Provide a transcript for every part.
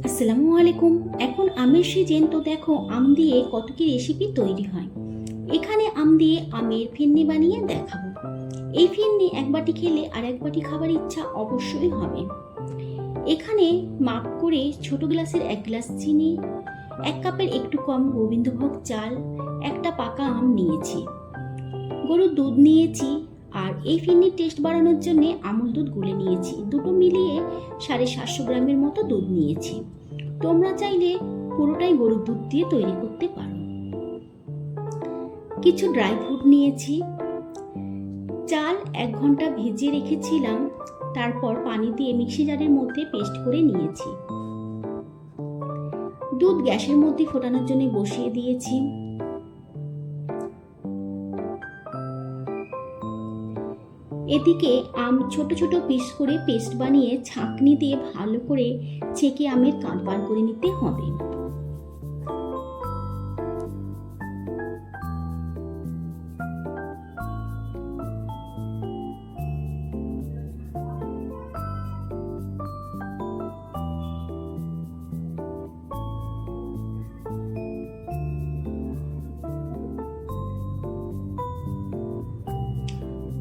আসসালামু আলাইকুম। এখন আমের সিজন, তো দেখো আম দিয়ে কত কি রেসিপি তৈরি হয়। এখানে আম দিয়ে আমের ফিরনি বানিয়ে দেখাবো। এই ফিরনি এক বাটি খেলে আর এক বাটি খাবার ইচ্ছা অবশ্যই হবে। এখানে মাপ করে ছোট গ্লাসের 1 গ্লাস চিনি, 1 কাপের একটু কম গোবিন্দভোগ চাল, একটা পাকা আম নিয়েছি, গরুর দুধ নিয়েছি, আর এই ফিরনির টেস্ট বাড়ানোর জন্য আমুল দুধ গুলে নিয়েছি। দুটো মিলিয়ে 750 গ্রামের মতো দুধ নিয়েছি। তোমরা চাইলে পুরোটাই গরুর দুধ দিয়ে তৈরি করতে পারো। কিছু ড্রাই ফ্রুট নিয়েছি। চাল 1 ঘন্টা ভিজিয়ে রেখেছিলাম, তারপর পানি দিয়ে মিক্সি জারের মধ্যে পেস্ট করে নিয়েছি। দুধ গ্যাসের মধ্যে ফোটানোর জন্য বসিয়ে দিয়েছি। এদিকে আম ছোট ছোট পিস করে পেস্ট বানিয়ে ছাঁকনি দিয়ে ভালো করে ছেঁকে আমের কাঁট বার করে নিতে হবে।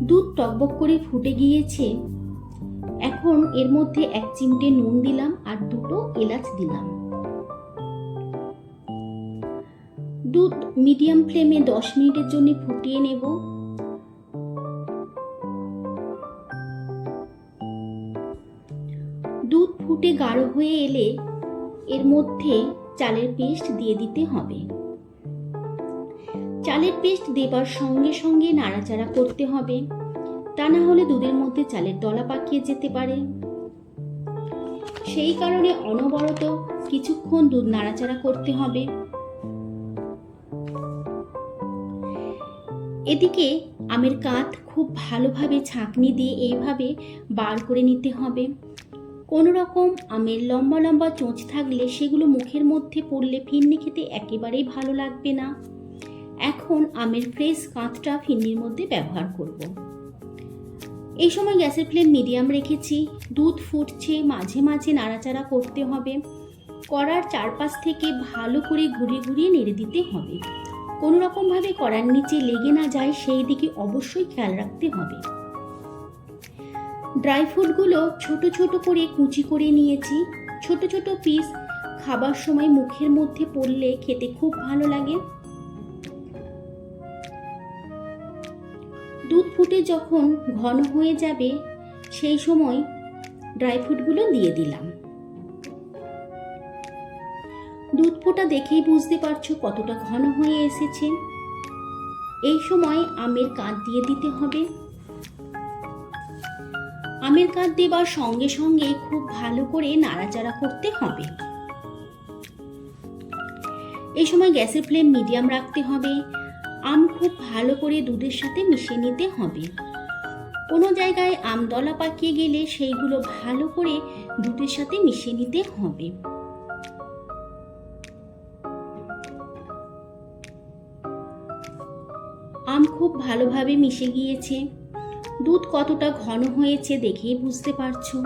দুধ টকবক করে ফুটে গিয়েছে। এখন এর মধ্যে 1 চিমটে নুন দিলাম আর 2টো এলাচ দিলাম। দুধ মিডিয়াম ফ্লেমে 10 মিনিটের জন্য ফুটিয়ে নেব। দুধ ফুটে গাঢ় হয়ে এলে এর মধ্যে চালের পেস্ট দিয়ে দিতে হবে। চালের পেস্ট দেবার সঙ্গে সঙ্গে নাড়াচাড়া করতে হবে, তা না হলে দুধের মধ্যে চালের দলা পাকিয়ে যেতে পারে। সেই কারণে অনবরত কিছুক্ষণ দুধ নাড়াচাড়া করতে হবে। এদিকে আমের কাঁট খুব ভালোভাবে ছাঁকনি দিয়ে এইভাবে বার করে নিতে হবে। কোনো রকম আমের লম্বা লম্বা চোঁচ থাকলে সেগুলো মুখের মধ্যে পড়লে ফিরনি খেতে একেবারেই ভালো লাগবে না। এখন আমের ফ্রেশ কাঁচটা ফিরনির মধ্যে ব্যবহার করব। এই সময় গ্যাসের ফ্লেম মিডিয়াম রেখেছি। দুধ ফুটছে, মাঝে মাঝে নাড়াচাড়া করতে হবে। কড়ার চারপাশ থেকে ভালো করে ঘুরিয়ে ঘুরিয়ে নেড়ে দিতে হবে। কোনো রকমভাবে কড়ার নিচে লেগে না যায় সেই দিকে অবশ্যই খেয়াল রাখতে হবে। ড্রাই ফ্রুটগুলো ছোট ছোট করে কুচি করে নিয়েছি। ছোট ছোট পিস খাবার সময় মুখের মধ্যে পড়লে খেতে খুব ভালো লাগে। দুধ ফুটে যখন ঘন হয়ে যাবে সেই সময় ড্রাই ফ্রুটগুলো দিয়ে দিলাম। দুধ ফোটা দেখেই বুঝতে পারছো কতটা ঘন হয়ে এসেছে। এই সময় আমের কাঁট দিয়ে দিতে হবে। আমের কাঁট দেবার সঙ্গে সঙ্গে খুব ভালো করে নাড়াচাড়া করতে হবে। এই সময় গ্যাসের ফ্লেম মিডিয়াম রাখতে হবে। আম খুব ভালো করে দুধের সাথে মিশিয়ে নিতে হবে। কোনো জায়গায় আম দলা পাকিয়ে গেলে সেইগুলো ভালো করে দুধের সাথে মিশিয়ে নিতে হবে। আম খুব ভালোভাবে মিশে গিয়েছে। দুধ কতটা ঘন হয়েছে দেখেই বুঝতে পারছো।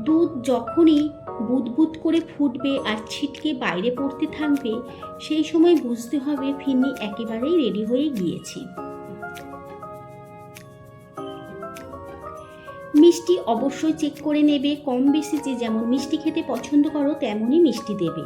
দুধ যখনই বুদবুদ করে ফুটবে আর ছিটকে বাইরে পড়তে থাকবে সেই সময় বুঝতে হবে ফিরনি একেবারেই রেডি হয়ে গিয়েছে। মিষ্টি অবশ্যই চেক করে নেবে, কম বেশি যে যেমন মিষ্টি খেতে পছন্দ করো তেমনই মিষ্টি দেবে।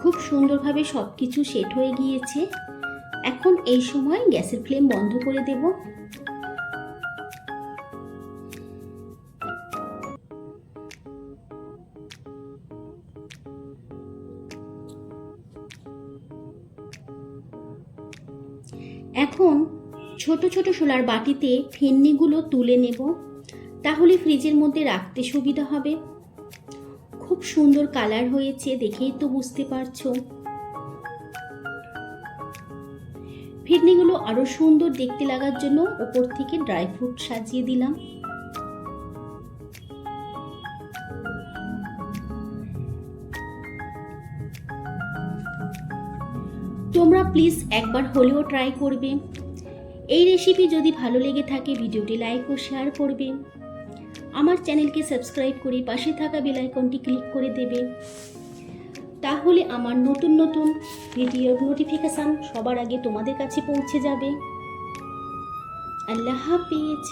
খুব সুন্দরভাবে সবকিছু সেট হয়ে গিয়েছে। এখন এই সময় গ্যাসের ফ্লেম বন্ধ করে দেব। এখন ছোট ছোট শোলার বাটিতে ফিরনিগুলো তুলে নেব, তাহলে ফ্রিজের মধ্যে রাখতে সুবিধা হবে। খুব সুন্দর কালার হয়েছে, দেখেই তো বুঝতে পারছো। ফিরনিগুলো আরো সুন্দর দেখতে লাগার জন্য উপর থেকে ড্রাই ফ্রুট সাজিয়ে দিলাম। তোমরা প্লিজ একবার হলেও ট্রাই করবে। এই রেসিপি যদি ভালো লেগে থাকে ভিডিওটি লাইক ও শেয়ার করবে। আমার চ্যানেলকে সাবস্ক্রাইব করে পাশে থাকা বেল আইকনটি ক্লিক করে দেবে, তাহলে আমার নতুন নতুন ভিডিওর নোটিফিকেশান সবার আগে তোমাদের কাছে পৌঁছে যাবে। আল্লাহ হাফিজ।